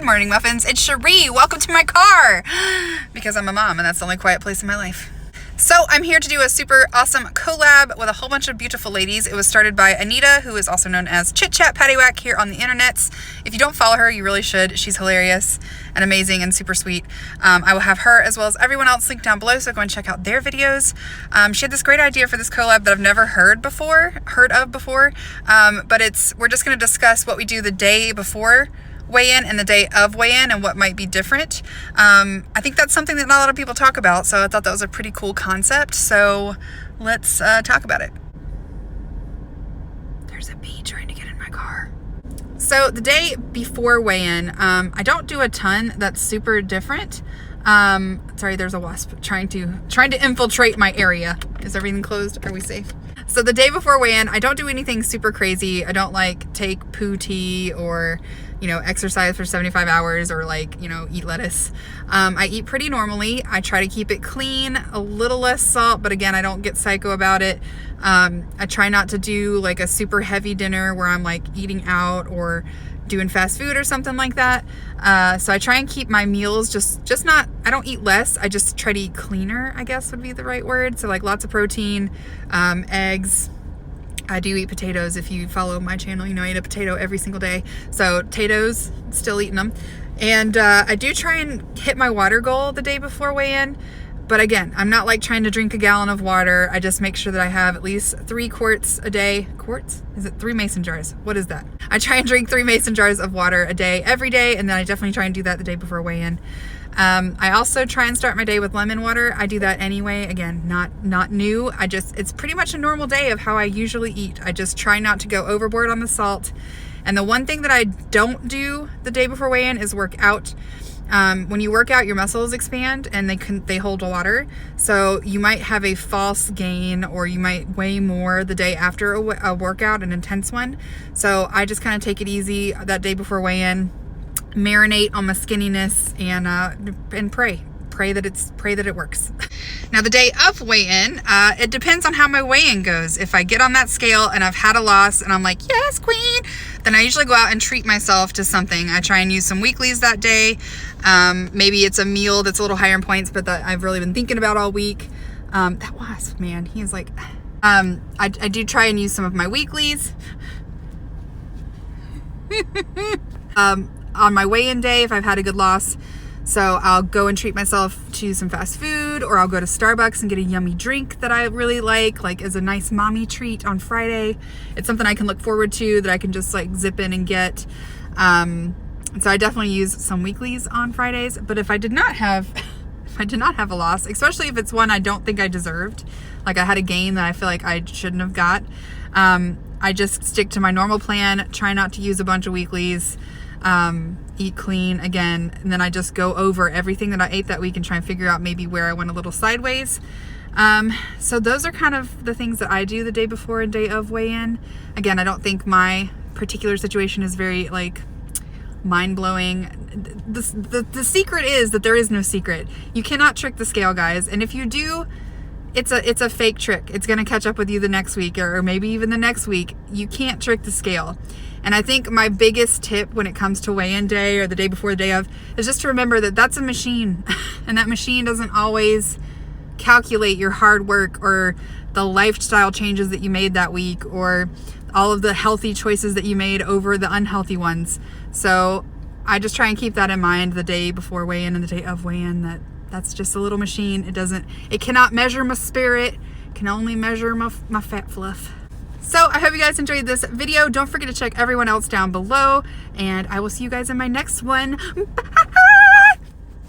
Good morning, muffins. It's Cherie. Welcome to my car. Because I'm a mom and that's the only quiet place in my life. So I'm here to do a super awesome collab with a whole bunch of beautiful ladies. It was started by Anita, who is also known as Chit Chat Paddywhack here on the internets. If you don't follow her, you really should. She's hilarious and amazing and super sweet. I will have her as well as everyone else linked down below, so go and check out their videos. She had this great idea for this collab that I've never heard of before. But we're just going to discuss what we do the day before weigh-in and the day of weigh-in and what might be different. I think that's something that not a lot of people talk about, so I thought that was a pretty cool concept. So let's talk about it. There's a bee trying to get in my car. So the day before weigh-in, I don't do a ton that's super different. Sorry, there's a wasp trying to infiltrate my area. Is everything closed? Are we safe? So the day before weigh-in, I don't do anything super crazy. I don't take poo tea or, exercise for 75 hours or eat lettuce. I eat pretty normally. I try to keep it clean, a little less salt, but again, I don't get psycho about it. I try not to do a super heavy dinner where I'm eating out or doing fast food or something like that. So I try and keep my meals just not, I don't eat less. I just try to eat cleaner, I guess would be the right word. So lots of protein, eggs. I do eat potatoes. If you follow my channel, I eat a potato every single day. So potatoes, still eating them. And I do try and hit my water goal the day before weigh-in. But again, I'm not trying to drink a gallon of water. I just make sure that I have at least 3 quarts a day. Quarts? Is it 3 mason jars? What is that? I try and drink 3 mason jars of water a day, every day. And then I definitely try and do that the day before weigh-in. I also try and start my day with lemon water. I do that anyway. Again, not new. It's pretty much a normal day of how I usually eat. I just try not to go overboard on the salt. And the one thing that I don't do the day before weigh-in is work out. When you work out, your muscles expand and they hold water. So you might have a false gain, or you might weigh more the day after a workout, an intense one. So I just kind of take it easy that day before weigh-in, marinate on my skinniness, and pray that it works. Now the day of weigh-in, it depends on how my weigh-in goes. If I get on that scale and I've had a loss and I'm like, yes, queen, then I usually go out and treat myself to something. I try and use some weeklies that day. Maybe it's a meal that's a little higher in points, but that I've really been thinking about all week. That wasp, man, he's I do try and use some of my weeklies. On my weigh-in day, if I've had a good loss. So I'll go and treat myself to some fast food, or I'll go to Starbucks and get a yummy drink that I really like as a nice mommy treat on Friday. It's something I can look forward to, that I can just zip in and get. So I definitely use some weeklies on Fridays. But if I did not have a loss, especially if it's one I don't think I deserved, I had a gain that I feel like I shouldn't have got, I just stick to my normal plan, try not to use a bunch of weeklies, eat clean again, and then I just go over everything that I ate that week and try and figure out maybe where I went a little sideways. So those are kind of the things that I do the day before and day of weigh-in. Again, I don't think my particular situation is very mind-blowing. The secret is that there is no secret. You cannot trick the scale, guys, and if you do, it's a fake trick. It's going to catch up with you the next week, or maybe even the next week. You can't trick the scale. And I think my biggest tip when it comes to weigh-in day or the day before the day of is just to remember that that's a machine. And that machine doesn't always calculate your hard work or the lifestyle changes that you made that week, or all of the healthy choices that you made over the unhealthy ones. So I just try and keep that in mind the day before weigh-in and the day of weigh-in, that's just a little machine. It cannot measure my spirit, it can only measure my fat fluff. So I hope you guys enjoyed this video. Don't forget to check everyone else down below, and I will see you guys in my next one. Bye.